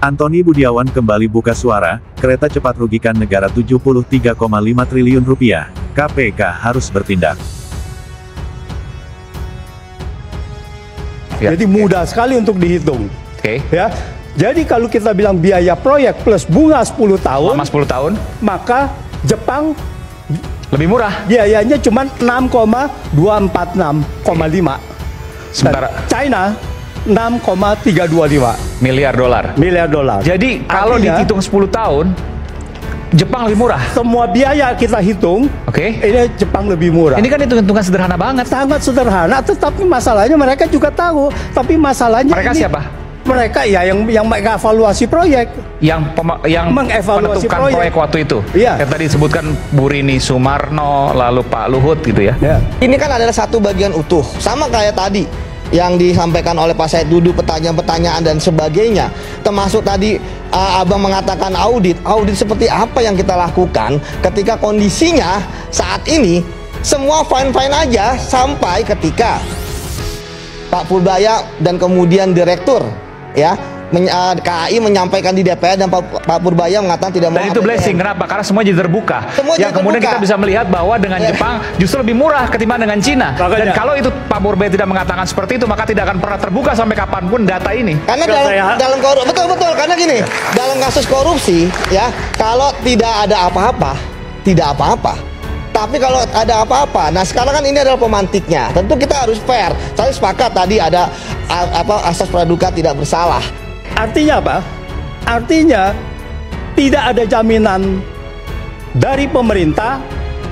Antoni Budiawan kembali buka suara, kereta cepat rugikan negara 73,5 triliun rupiah. KPK harus bertindak. Ya. Jadi mudah sekali untuk dihitung. Oke. Ya. Jadi kalau kita bilang biaya proyek plus bunga 10 tahun, lama 10 tahun, maka Jepang lebih murah. Biayanya cuma 6,246,5. Sementara China 6,325 miliar dolar. Jadi kalau dihitung 10 tahun, Jepang lebih murah. Semua biaya kita hitung, ini Jepang lebih murah. Ini kan hitung-hitungan sederhana banget. Sangat sederhana, tetapi masalahnya mereka juga tahu. Tapi masalahnya mereka ini, siapa? Mereka ya yang mengevaluasi proyek. Yang mengevaluasi menentukan proyek waktu itu. Iya. Yang tadi disebutkan Bu Rini Sumarno, lalu Pak Luhut gitu ya. Ya. Ini kan adalah satu bagian utuh. Sama kayak tadi yang disampaikan oleh Pak Said Dudu, pertanyaan-pertanyaan dan sebagainya. Termasuk tadi Abang mengatakan audit seperti apa yang kita lakukan ketika kondisinya saat ini semua fine-fine aja sampai ketika Pak Purbaya dan kemudian direktur ya KAI menyampaikan di DPR dan Pak Purbaya mengatakan tidak mau. Dan itu blessing, kenapa? Karena semua jadi terbuka. Yang kemudian kita bisa melihat bahwa dengan Jepang justru lebih murah ketimbang dengan Cina. Dan kalau itu Pak Purbaya tidak mengatakan seperti itu, maka tidak akan pernah terbuka sampai kapanpun data ini. Karena dalam korupsi, betul, karena gini, dalam kasus korupsi ya, kalau tidak ada apa-apa, tidak apa-apa. Tapi kalau ada apa-apa, nah sekarang kan ini adalah pemantiknya. Tentu kita harus fair. Saya sepakat tadi ada asas praduga tidak bersalah. Artinya apa? Artinya tidak ada jaminan dari pemerintah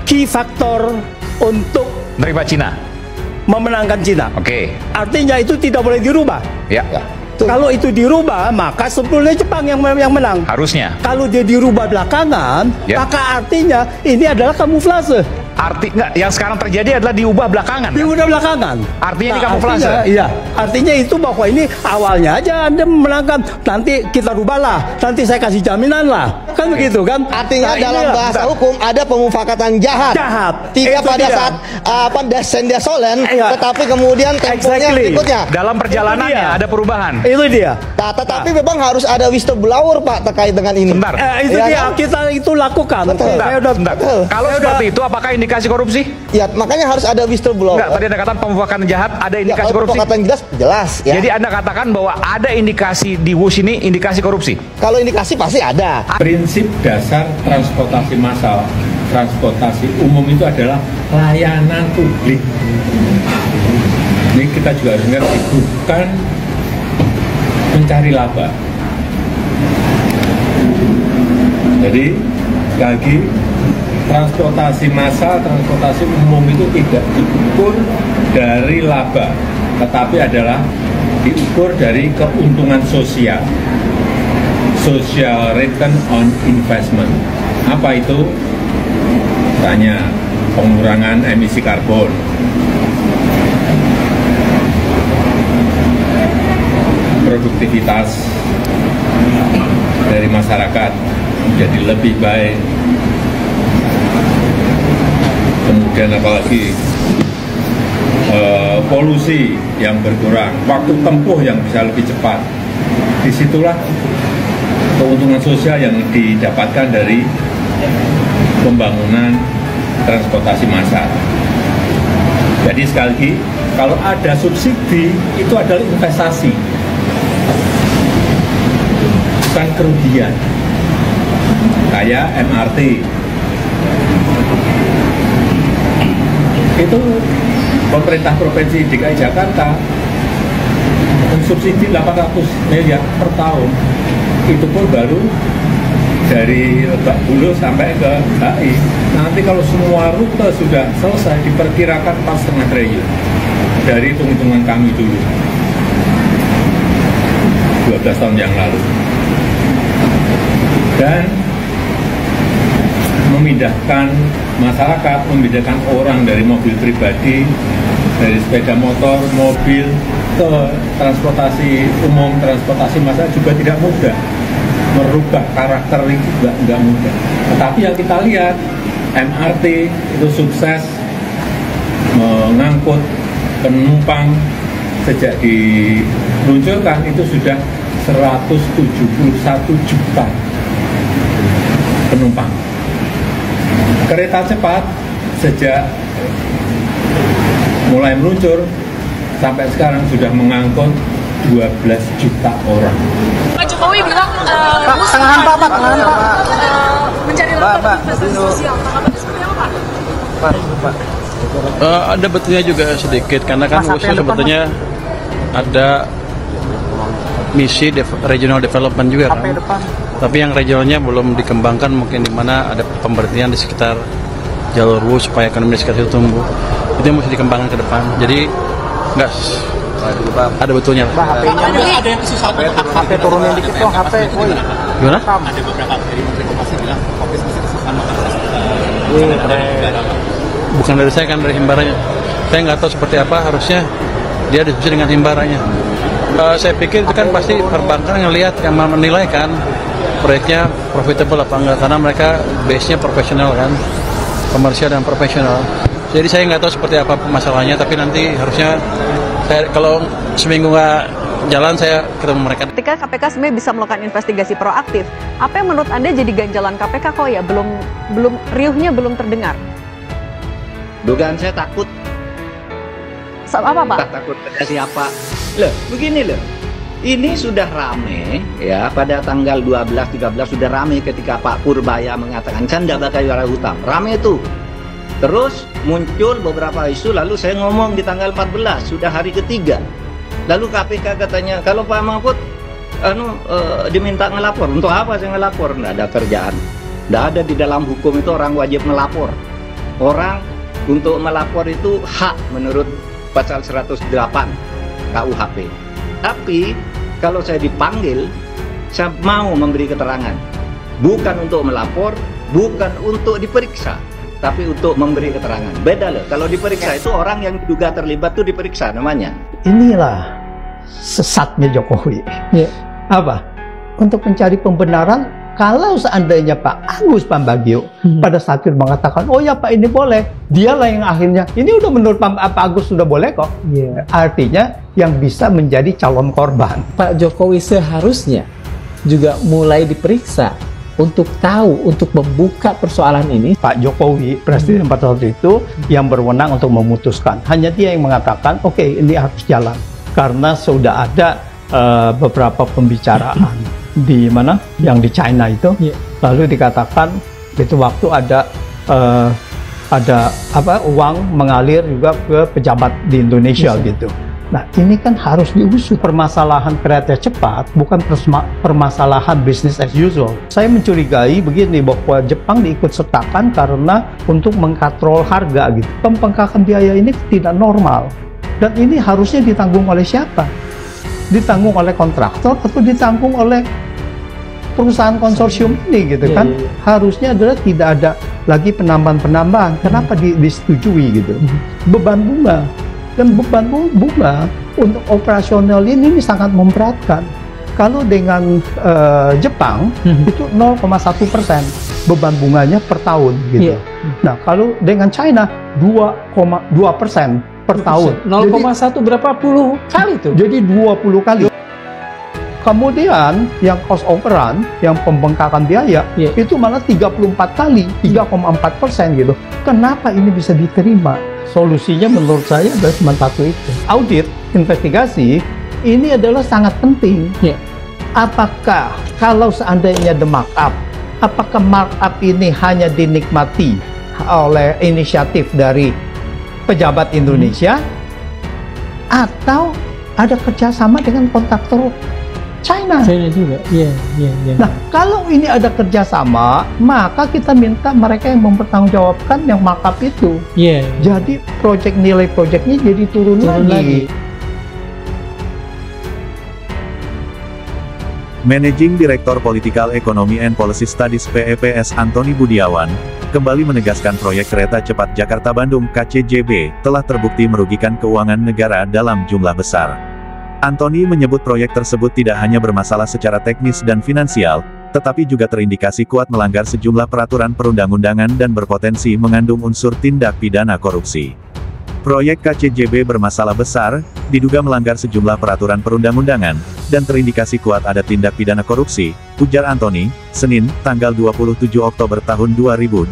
key factor untuk menerima Cina, memenangkan Cina. Oke. Artinya itu tidak boleh dirubah. Ya. Kalau itu dirubah, maka sebetulnya Jepang yang menang. Harusnya. Kalau dia dirubah belakangan, maka artinya ini adalah kamuflase. Yang sekarang terjadi adalah diubah belakangan. Diubah belakangan. Artinya ini kamuflase. Iya. Artinya itu bahwa ini awalnya aja Anda memenangkan, nanti kita rubahlah, nanti saya kasih jaminan lah, kan begitu kan? Artinya dalam bahasa hukum ada pemufakatan jahat. Tidak pada saat descendant solen, tetapi kemudian temponya berikutnya. Dalam perjalanannya ada perubahan. Itu dia. Nah, tetapi memang harus ada whistleblower Pak terkait dengan ini. Bentar. Itu dia kita itu lakukan. Bentar. Kalau seperti itu, apakah indikasi korupsi? Ya, makanya harus ada whistleblower. Enggak, tadi Anda katakan pemufakatan jahat, ada indikasi korupsi. Pemufakatan jelas ya. Jadi Anda katakan bahwa ada indikasi di WUS ini indikasi korupsi. Kalau indikasi pasti ada. Prinsip dasar transportasi massal, transportasi umum itu adalah layanan publik. Ini kita juga harus ngerti, bukan mencari laba. Jadi sekali lagi, transportasi massal, transportasi umum itu tidak diukur dari laba, tetapi adalah diukur dari keuntungan sosial, social return on investment. Apa itu? Tanya pengurangan emisi karbon, produktivitas dari masyarakat menjadi lebih baik, kemudian apalagi polusi yang berkurang, waktu tempuh yang bisa lebih cepat. Disitulah keuntungan sosial yang didapatkan dari pembangunan transportasi massal. Jadi sekali lagi, kalau ada subsidi itu adalah investasi, bukan kerugian. Kayak MRT itu pemerintah provinsi DKI Jakarta mensubsidi 800 miliar per tahun. Itu pun baru dari Lebak Bulus sampai ke HI. Nanti kalau semua rute sudah selesai diperkirakan 4,5 triliun dari hitung-hitungan kami dulu 12 tahun yang lalu. Dan memindahkan masyarakat, memindahkan orang dari mobil pribadi, dari sepeda motor, mobil ke transportasi umum, transportasi massal juga tidak mudah. Merubah karakter itu juga nggak mudah. Tetapi yang kita lihat, MRT itu sukses mengangkut penumpang sejak diluncurkan itu sudah 171 juta penumpang. Kereta cepat sejak mulai meluncur sampai sekarang sudah mengangkut 12 juta orang. Pak Jokowi bilang mencari lapangan investasi sosial. Tanggapannya seperti apa, Pak? Ada betulnya juga sedikit karena kan USU sebetulnya ada misi regional development juga kan. Tapi yang regionalnya belum dikembangkan, mungkin di mana ada pemberhentian di sekitar jalur WU supaya ekonomi di sekitar itu tumbuh. Itu yang mesti dikembangkan ke depan. Jadi enggak ada betulnya. Ada yang kesusahan HP turunin dikit dong, HP. Gimana? Ada beberapa dari Menteri Koperasi bilang Kopis masih kesusahan Bukan dari saya, kan dari himbarannya. Saya nggak tahu seperti apa, harusnya dia diskusi dengan himbarannya. Saya pikir itu kan pasti perbankan ngelihat, yang menilai kan proyeknya profitable apa enggak, karena mereka base-nya profesional kan, komersial dan profesional. Jadi saya nggak tahu seperti apa masalahnya, tapi nanti harusnya saya, kalau seminggu nggak jalan, saya ketemu mereka. Ketika KPK sebenarnya bisa melakukan investigasi proaktif, apa yang menurut Anda jadi ganjalan KPK kok ya belum riuhnya belum terdengar? Dugaan saya takut. Apa, Pak? Takut pada siapa? Loh, begini loh. Ini sudah rame ya, pada tanggal 12-13 sudah rame ketika Pak Purbaya mengatakan canda bakal juara hutam. Rame itu. Terus muncul beberapa isu, lalu saya ngomong di tanggal 14, sudah hari ketiga. Lalu KPK katanya, kalau Pak Mahfud diminta ngelapor. Untuk apa saya ngelapor? Nggak ada kerjaan. Nggak ada di dalam hukum itu orang wajib melapor. Orang untuk melapor itu hak menurut pasal 108 KUHP. Tapi kalau saya dipanggil, saya mau memberi keterangan. Bukan untuk melapor, bukan untuk diperiksa, tapi untuk memberi keterangan. Beda loh. Kalau diperiksa itu orang yang diduga terlibat itu diperiksa namanya. Inilah sesatnya Jokowi. Ya. Apa? Untuk mencari pembenaran, kalau seandainya Pak Agus Pambagio pada saat itu mengatakan, oh ya Pak ini boleh, dialah yang akhirnya, ini udah menurut Pak Agus sudah boleh kok. Yeah. Artinya yang bisa menjadi calon korban. Pak Jokowi seharusnya juga mulai diperiksa untuk tahu, untuk membuka persoalan ini. Pak Jokowi, Presiden pada waktu itu, yang berwenang untuk memutuskan. Hanya dia yang mengatakan, oke, ini harus jalan. Karena sudah ada beberapa pembicaraan di mana, yang di China itu, lalu dikatakan itu waktu ada uang mengalir juga ke pejabat di Indonesia gitu. Nah ini kan harus diusut. Permasalahan kereta cepat bukan permasalahan business as usual. Saya mencurigai begini, bahwa Jepang diikut sertakan karena untuk mengkontrol harga gitu. Pembengkakan biaya ini tidak normal, dan ini harusnya ditanggung oleh siapa? Ditanggung oleh kontraktor atau ditanggung oleh perusahaan konsorsium ini gitu kan? Harusnya adalah tidak ada lagi penambahan-penambahan. Kenapa disetujui gitu? Beban bunga, dan beban bunga untuk operasional ini sangat memberatkan. Kalau dengan Jepang itu 0,1% beban bunganya per tahun gitu. Nah kalau dengan China 2,2% per tahun. 0,1 berapa puluh kali tuh? Jadi 20 kali. Kemudian yang cost overrun, yang pembengkakan biaya, itu malah 34 kali, 3,4% gitu. Kenapa ini bisa diterima? Solusinya menurut saya adalah cuma satu itu. Audit, investigasi, ini adalah sangat penting. Apakah kalau seandainya the markup, apakah markup ini hanya dinikmati oleh inisiatif dari pejabat Indonesia, atau ada kerjasama dengan kontraktor China juga. Nah, kalau ini ada kerjasama, maka kita minta mereka yang mempertanggungjawabkan yang markup itu. Jadi nilai proyeknya jadi turun lagi. Managing Director Political Economy and Policy Studies PEPS Antoni Budiawan kembali menegaskan proyek kereta cepat Jakarta-Bandung KCJB telah terbukti merugikan keuangan negara dalam jumlah besar. Antoni menyebut proyek tersebut tidak hanya bermasalah secara teknis dan finansial, tetapi juga terindikasi kuat melanggar sejumlah peraturan perundang-undangan dan berpotensi mengandung unsur tindak pidana korupsi. Proyek KCJB bermasalah besar, diduga melanggar sejumlah peraturan perundang-undangan, dan terindikasi kuat ada tindak pidana korupsi, ujar Anthony, Senin, tanggal 27 Oktober tahun 2025.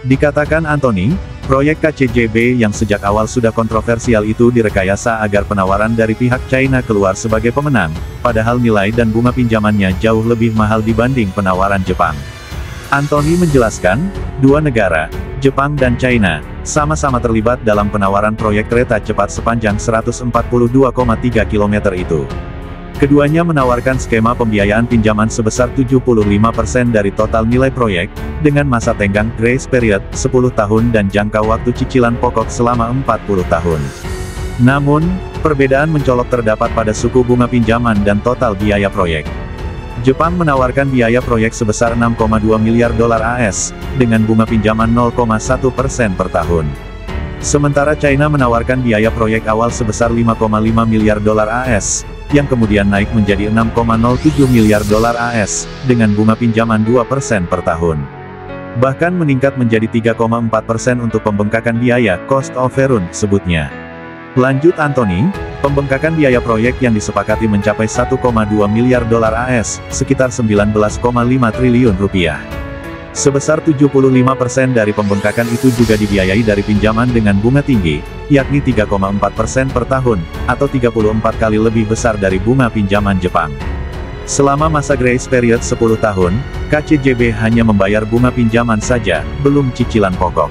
Dikatakan Anthony, proyek KCJB yang sejak awal sudah kontroversial itu direkayasa agar penawaran dari pihak China keluar sebagai pemenang, padahal nilai dan bunga pinjamannya jauh lebih mahal dibanding penawaran Jepang. Anthony menjelaskan, dua negara, Jepang dan China, sama-sama terlibat dalam penawaran proyek kereta cepat sepanjang 142,3 km itu. Keduanya menawarkan skema pembiayaan pinjaman sebesar 75% dari total nilai proyek, dengan masa tenggang grace period 10 tahun dan jangka waktu cicilan pokok selama 40 tahun. Namun, perbedaan mencolok terdapat pada suku bunga pinjaman dan total biaya proyek. Jepang menawarkan biaya proyek sebesar 6,2 miliar dolar AS, dengan bunga pinjaman 0,1% per tahun. Sementara China menawarkan biaya proyek awal sebesar 5,5 miliar dolar AS, yang kemudian naik menjadi 6,07 miliar dolar AS, dengan bunga pinjaman 2% per tahun. Bahkan meningkat menjadi 3,4% untuk pembengkakan biaya, cost overrun, sebutnya. Lanjut Anthony, pembengkakan biaya proyek yang disepakati mencapai 1,2 miliar dolar AS, sekitar 19,5 triliun rupiah. Sebesar 75% dari pembengkakan itu juga dibiayai dari pinjaman dengan bunga tinggi, yakni 3,4% per tahun, atau 34 kali lebih besar dari bunga pinjaman Jepang. Selama masa grace period 10 tahun, KCJB hanya membayar bunga pinjaman saja, belum cicilan pokok.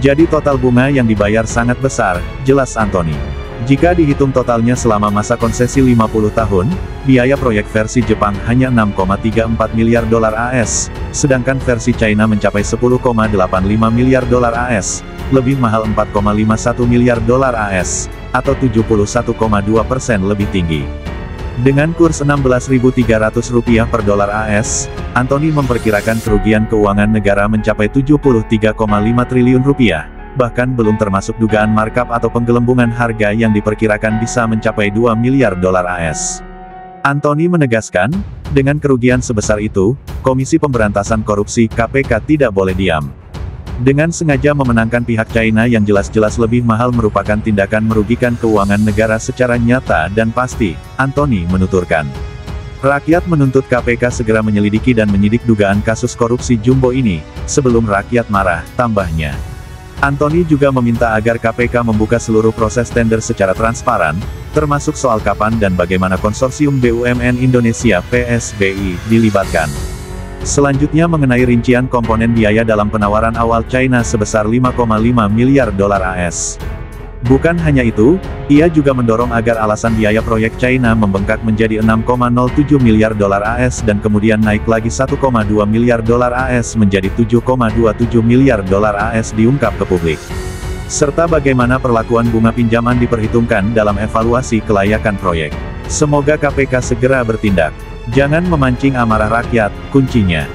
Jadi total bunga yang dibayar sangat besar, jelas Anthony. Jika dihitung totalnya selama masa konsesi 50 tahun, biaya proyek versi Jepang hanya 6,34 miliar dolar AS, sedangkan versi China mencapai 10,85 miliar dolar AS, lebih mahal 4,51 miliar dolar AS, atau 71,2% lebih tinggi. Dengan kurs Rp16.300 per dolar AS, Anthony memperkirakan kerugian keuangan negara mencapai Rp73,5 triliun, bahkan belum termasuk dugaan markup atau penggelembungan harga yang diperkirakan bisa mencapai 2 miliar dolar AS. Anthony menegaskan, dengan kerugian sebesar itu, Komisi Pemberantasan Korupsi (KPK) tidak boleh diam. Dengan sengaja memenangkan pihak China yang jelas-jelas lebih mahal merupakan tindakan merugikan keuangan negara secara nyata dan pasti, Anthony menuturkan. Rakyat menuntut KPK segera menyelidiki dan menyidik dugaan kasus korupsi jumbo ini, sebelum rakyat marah, tambahnya. Anthony juga meminta agar KPK membuka seluruh proses tender secara transparan, termasuk soal kapan dan bagaimana Konsorsium BUMN Indonesia (PSBI) dilibatkan. Selanjutnya mengenai rincian komponen biaya dalam penawaran awal China sebesar 5,5 miliar dolar AS. Bukan hanya itu, ia juga mendorong agar alasan biaya proyek China membengkak menjadi 6,07 miliar dolar AS dan kemudian naik lagi 1,2 miliar dolar AS menjadi 7,27 miliar dolar AS diungkap ke publik. Serta bagaimana perlakuan bunga pinjaman diperhitungkan dalam evaluasi kelayakan proyek. Semoga KPK segera bertindak. Jangan memancing amarah rakyat, kuncinya.